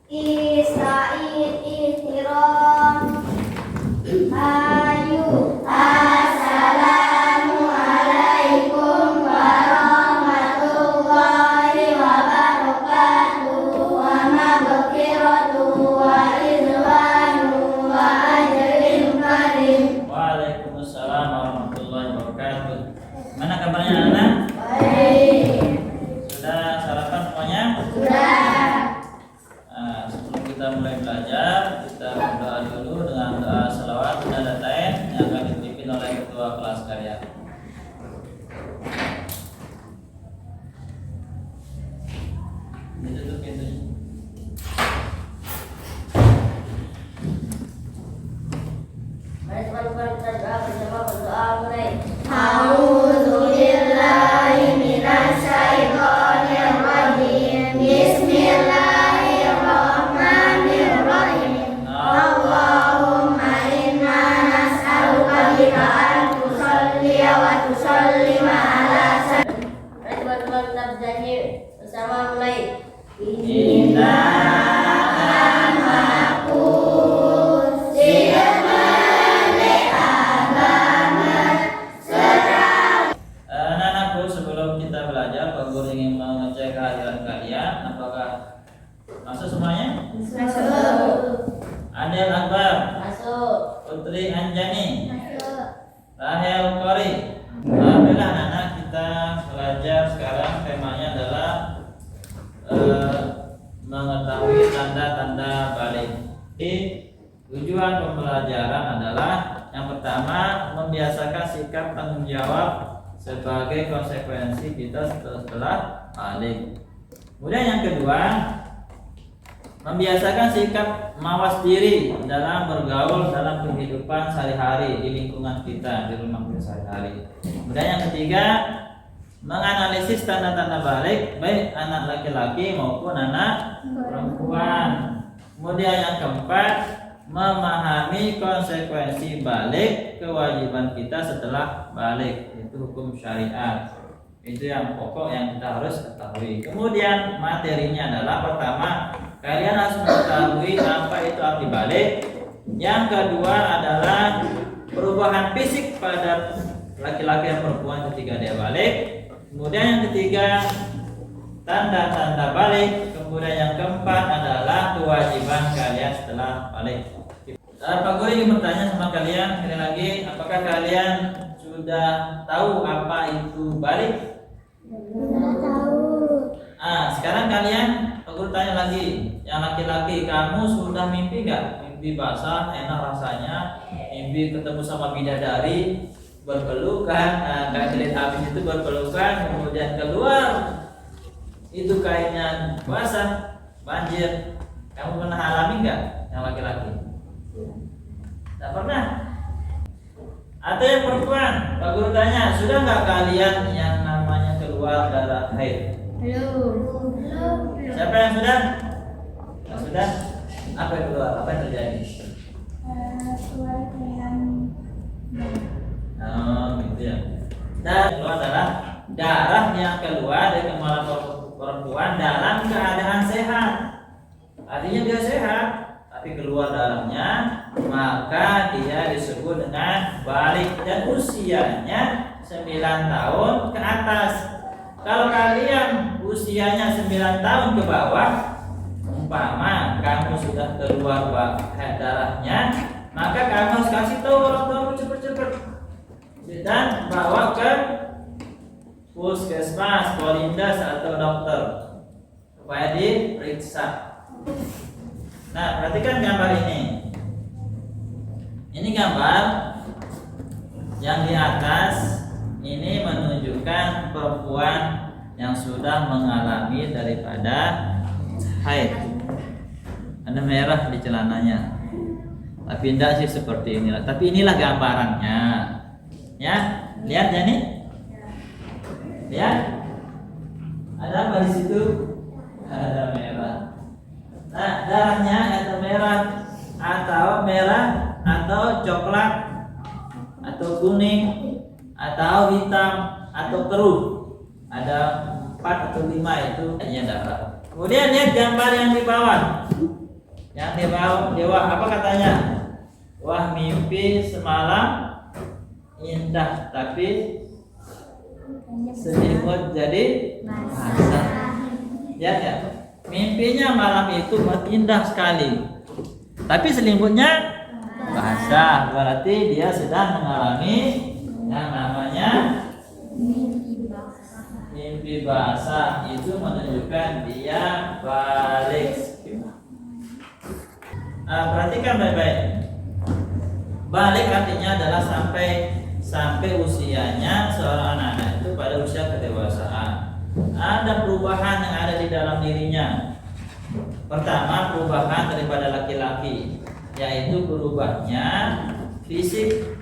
Ista'id ihtiram. Ayu. Assalamualaikum warahmatullahi wabarakatuh. Wa maghfiratuhu wa ridwanuhu wa ajrin karim. Waalaikumsalam warahmatullahi wabarakatuh. Mana kabarnya anak? Baik. Sudah sarapan semuanya? Sudah. Sebelum kita mulai belajar, kita berdoa dulu dengan doa selawat dan datain yang akan dipimpin oleh ketua kelas kalian. Ditutup pintunya. Mari teman-teman kita doa bersama, berdoa mulai. A'udzu billahi minasyaitonir rajim. Bismillahirrahmanirrahim. Allahumma inna nas'aluka bika an tusalli wa tusallima ala sayyidina. Mari teman-teman kita bernyanyi bersama mulai. Inna Anak-anakku, sebelum kita belajar, Pak Guru ingin mengecek kehadiran kalian. Apakah masuk semuanya? Masuk. Adel Akbar, Masuk. Putri Anjani, Masuk. Rahel Kori. Alhamdulillah anak-anak, kita belajar sekarang. Temanya adalah mengetahui tanda-tanda balik. Tujuan pembelajaran adalah yang pertama, membiasakan sikap tanggung jawab sebagai konsekuensi kita setelah balik. Kemudian yang kedua, membiasakan sikap mawas diri dalam bergaul dalam kehidupan sehari-hari di lingkungan kita, di rumah kita sehari-hari. Kemudian yang ketiga, menganalisis tanda-tanda balik baik anak laki-laki maupun anak perempuan. Kemudian yang keempat, memahami konsekuensi balik, kewajiban kita setelah balik, itu hukum syariat. Itu yang pokok yang kita harus ketahui. Kemudian materinya adalah pertama, kalian harus mengetahui apa itu arti balik. Yang kedua adalah perubahan fisik pada laki-laki dan perempuan ketika dia balik. Kemudian yang ketiga, tanda-tanda balik. Kemudian yang keempat adalah kewajiban kalian setelah balik. Pak Guru ingin bertanya sama kalian sekali lagi, apakah kalian sudah tahu apa itu balik? Sekarang kalian, Pak Guru tanya lagi, yang laki-laki, kamu sudah mimpi nggak? Mimpi basah, enak rasanya, mimpi ketemu sama bidadari, berpelukan, nggak jelit habis itu berpelukan, kemudian keluar itu kainnya basah, banjir. Kamu pernah alami nggak yang laki-laki? Tak pernah. Atau yang perempuan, Pak Guru tanya, sudah nggak kalian yang namanya keluar darah haid? Belum. Siapa yang sudah? Yang sudah? Apa yang keluar? Apa yang terjadi? Keluar yang Gitu ya. Dan keluar darah yang keluar dari kemaluan perempuan dalam keadaan sehat. Artinya dia sehat, tapi keluar darahnya, maka dia disebut dengan balik dan usianya 9 tahun ke atas. Kalau kalian usianya 9 tahun ke bawah, umpama kamu sudah keluar darahnya, maka kamu harus kasih tahu orang tua cepet-cepet dan bawa ke puskesmas, polindas atau dokter supaya diperiksa. Nah, perhatikan gambar ini. Ini gambar yang di atas ini menunjukkan perempuan yang sudah mengalami daripada haid. Ada merah di celananya. Tapi tidak sih seperti inilah. Tapi inilah gambarannya. Ya, lihat ya nih. Lihat. Ada apa di situ? Ada merah. Nah, darahnya ada merah atau coklat atau kuning atau hitam atau keruh. Ada 4 atau 5 itu hanya darah. Kemudian lihat gambar yang di bawah. Yang di bawah apa katanya? Wah, mimpi semalam indah tapi selimut jadi basah. Ya, ya. Mimpinya malam itu indah sekali, tapi selimutnya basah. Berarti dia sedang mengalami yang namanya mimpi basah. Itu menunjukkan dia balik. Perhatikan baik-baik. Balik artinya adalah sampai usianya seorang anak itu pada usia kedewasaan. Ada perubahan yang ada di dalam dirinya. Pertama, perubahan daripada laki-laki, yaitu berubahnya fisik,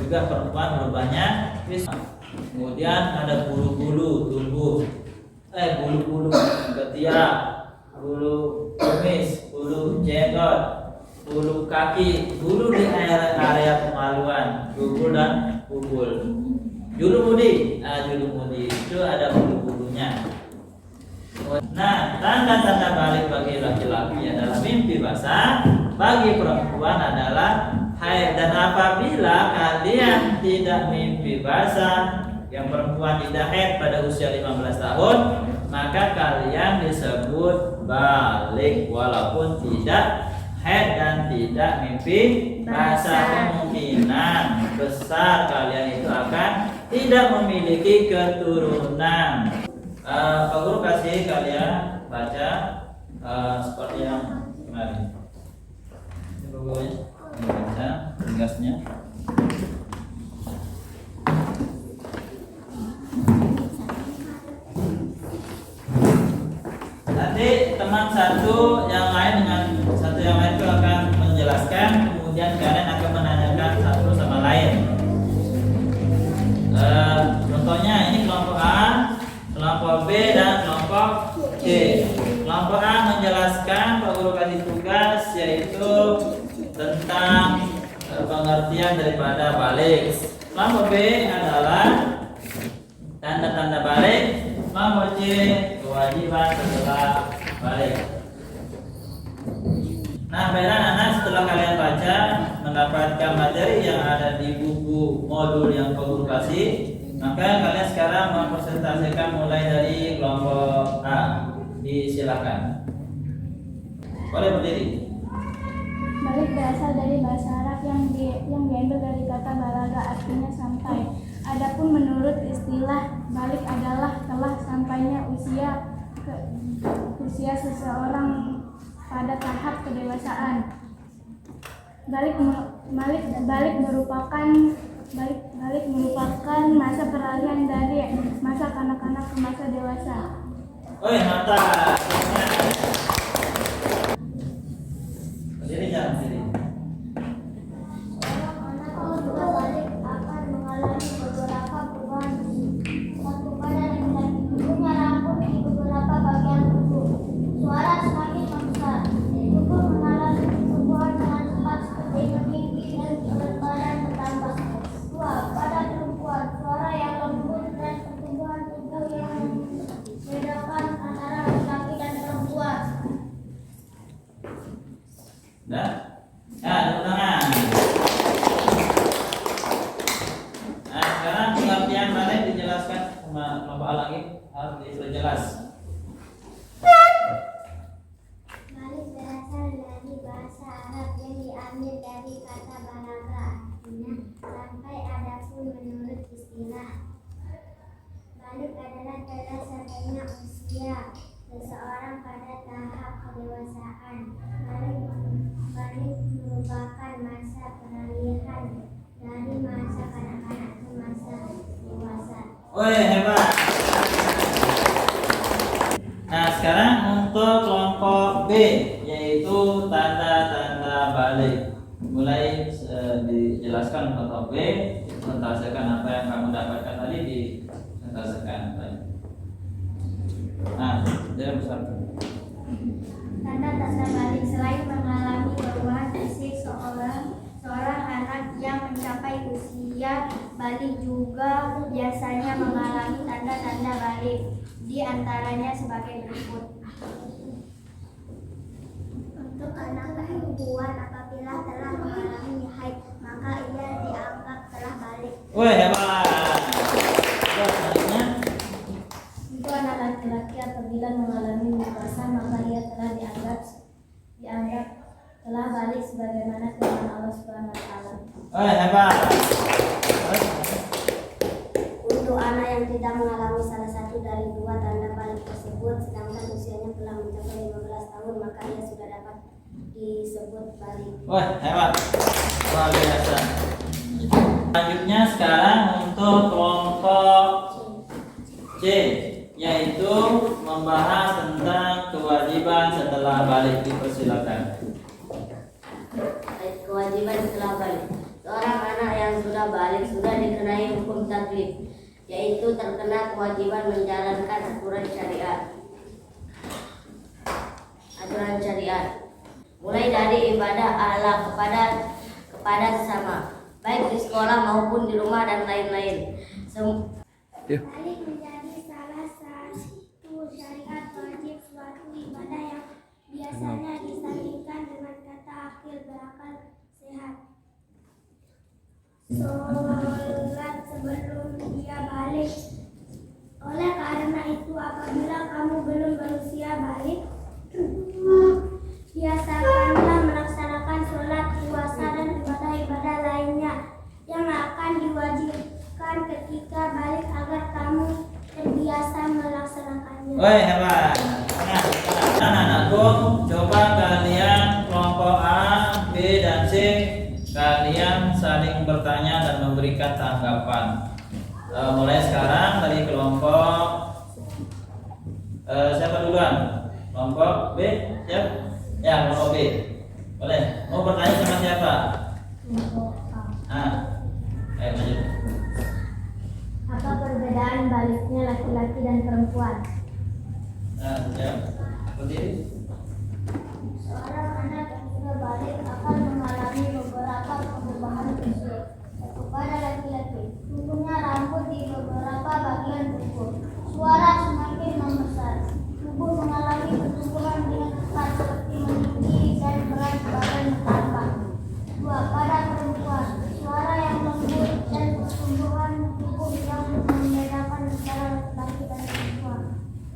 juga perempuan berubahnya fisik. Kemudian ada bulu-bulu tumbuh, bulu-bulu ketiak, bulu kumis, bulu jenggot, bulu kaki, bulu di area kemaluan, bulu dan bubul. Julu mudi itu ada bulu-bulunya. Nah, tanda-tanda balik bagi laki-laki adalah mimpi basah, bagi perempuan adalah haid. Dan apabila kalian tidak mimpi basah, yang perempuan tidak haid pada usia 15 tahun, maka kalian disebut balik walaupun tidak haid dan tidak mimpi basah. Kemungkinan besar kalian itu akan tidak memiliki keturunan. Pak Guru kasih kalian baca seperti yang kemarin. Ini Pak Guru baca ringkasnya. Nanti teman satu yang lain dengan satu yang lain itu akan menjelaskan, kemudian kalian akan menanyakan satu sama lain. Contohnya ini kelompok A, kelompok B, dan kelompok C. Kelompok A menjelaskan, Pak Guru kasih tugas yaitu tentang pengertian daripada balik. Kelompok B adalah tanda-tanda balik. Kelompok C kewajiban setelah balik. Nah, baiklah anak, setelah kalian baca mendapatkan materi yang ada di buku modul yang Pak Guru kasih, maka kalian sekarang mempresentasikan mulai dari kelompok A. Disilakan. Boleh berdiri. Balik berasal dari bahasa Arab yang diambil dari kata balaga, artinya sampai. Adapun menurut istilah, balik adalah telah sampainya usia seseorang pada tahap kedewasaan. Balik merupakan masa peralihan dari masa kanak-kanak ke masa dewasa. Mantap. Berdiri, jangan berdiri. Seorang anak ketika balik akan mengalami beberapa perubahan fisik. Satu, pada laki-laki tubuhnya rampung di beberapa bagian tubuh. Suara semakin membesar. Tubuh mengalami pertumbuhan dengan cepat seperti meninggi dan berat badan bertambah. Dua, pada perempuan suara yang lembut dan pertumbuhan tubuh yang membedakan antara laki-laki dan perempuan. Nah, tepuk tangan. Nah, sekarang pengertian balik dijelaskan sama kelompok A lagi, harus diperjelas. Balik berasal dari bahasa Arab yang diambil dari kata balaga, artinya sampai. Adapun menurut istilah, balik adalah telah sampainya usia seseorang pada tahap kedewasaan. Balik merupakan masa peralihan dari masa kanak-kanak ke masa dewasa. Hebat. Nah, sekarang untuk kelompok B, yaitu tanda-tanda balik. Mulai dijelaskan kelompok B, presentasikan apa yang kamu dapatkan tadi, dipresentasikan. Nah, dia besar. Tanda-tanda balik selain mengalami perubahan fisik seorang anak yang mencapai usia balik juga biasanya mengalami tanda-tanda balik, di antaranya sebagai berikut. untuk anak perempuan apabila telah mengalami haid, maka ia dianggap telah balik. Wih, hebat. Terus selanjutnya, Untuk anak laki-laki apabila mengalami nifasa, maka ia telah dianggap telah balik sebagaimana firman Allah Subhanahu wa taala. wih, hebat. Terus, Untuk anak yang tidak mengalami salah satu dari dua tanda balik tersebut, sedangkan usianya telah mencapai 15 tahun, maka ia sudah dapat disebut balik. wih, hebat. Luar biasa. Selanjutnya sekarang untuk kelompok C, yaitu membahas tentang kewajiban setelah balik. Dipersilakan. Kewajiban setelah balik. Seorang anak yang sudah balik sudah dikenai hukum taklif, yaitu terkena kewajiban menjalankan aturan syariat. Mulai dari ibadah Allah kepada sesama, baik di sekolah maupun di rumah dan lain-lain. Balik menjadi salah satu syariat wajib, suatu ibadah yang biasanya disandingkan dengan kata akil berakal sehat. Sholat sebelum dia balik. Oleh karena itu, apabila kamu belum berusia balik, biasakanlah melaksanakan sholat, puasa, dan ibadah-ibadah lainnya yang akan diwajibkan ketika balik agar kamu terbiasa melaksanakannya. Wih, hebat. Nah, anak-anakku, coba kalian kelompok A, B, dan C, kalian saling bertanya dan memberikan tanggapan. Mulai sekarang dari kelompok siapa duluan? Kelompok B, siap? Ya, kelompok B. Boleh. Mau bertanya sama siapa? Lanjut. Apa perbedaan baliknya laki-laki dan perempuan? Siap. Berdiri. Seorang anak yang sudah balik akan mengalami beberapa perubahan fisik. Pada laki-laki, tumbuhnya rambut di beberapa bagian tubuh. Suara semakin membesar. Tubuh mengalami pertumbuhan dengan cepat seperti meninggi dan berat badan bertambah. Pada perempuan, suara yang lembut dan pertumbuhan tubuh yang membedakan antara laki-laki dan perempuan.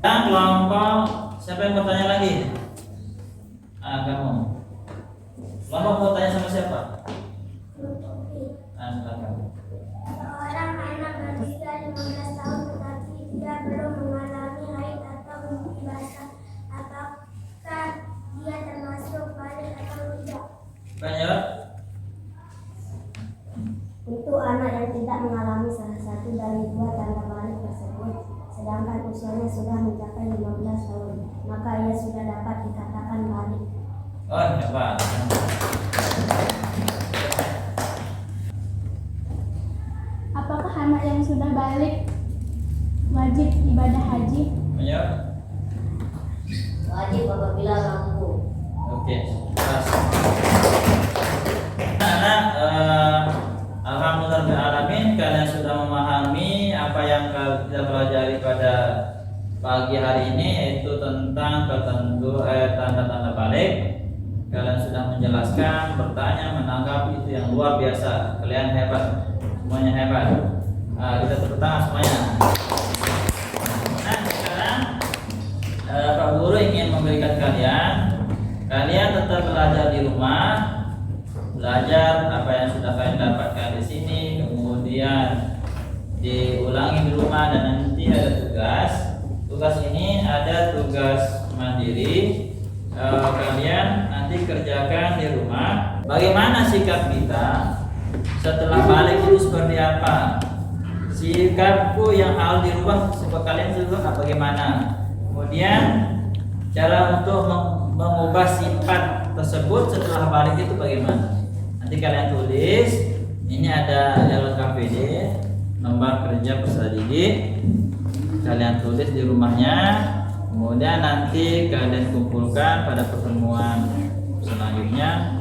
Dan kelompok siapa yang bertanya lagi? Kamu. Kelompok mau tanya sama siapa? Silakan. Seorang anak berusia 15 tahun tetapi dia belum mengalami haid atau nifasa, apakah dia termasuk balik atau tidak? Banyak. Untuk anak yang tidak mengalami salah satu dari dua tanda balik tersebut, sedangkan usianya sudah mencapai 15 tahun, maka ia sudah dapat dikatakan balik. Oh, hebat. Apakah anak yang sudah balik wajib ibadah haji? Banyak. Wajib apabila mampu. Oke. Pas. Anak, alhamdulillahirrahmanirrahim, kalian sudah memahami apa yang kita pelajari pada pagi hari ini, yaitu tentang tanda-tanda balik. Kalian sudah menjelaskan, bertanya, menanggapi, itu yang luar biasa. Kalian hebat, semuanya hebat. Kita tepuk tangan semuanya. Nah, sekarang Pak Guru ingin memberikan kalian tetap belajar di rumah, belajar apa yang sudah kalian dapatkan di sini, kemudian diulangi di rumah, dan nanti ada tugas. Tugas ini ada tugas mandiri. Kalian nanti kerjakan di rumah. Bagaimana sikap kita setelah balik itu seperti apa? Sikapku yang harus dirubah sebab kalian dirubah bagaimana? Kemudian cara untuk mengubah sifat tersebut setelah balik itu bagaimana? Nanti kalian tulis. Ini ada LKPD, nomor kerja peserta didik. Kalian tulis di rumahnya. Kemudian nanti kalian kumpulkan pada pertemuan selanjutnya.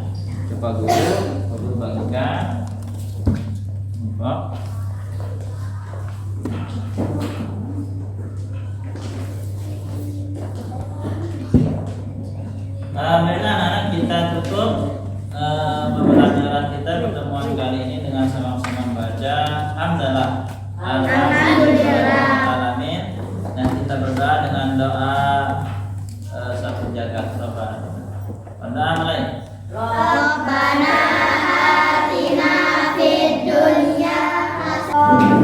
Coba guru bagikan. Mereka anak-anak kita tutup pembelajaran kita pertemuan kali ini dengan sama-sama baca Alhamdulillah. Alhamdulillah. Dan kita berdoa dengan doa satu jagat. Berdoa mulai. Rabbana atina fid dunya hasanah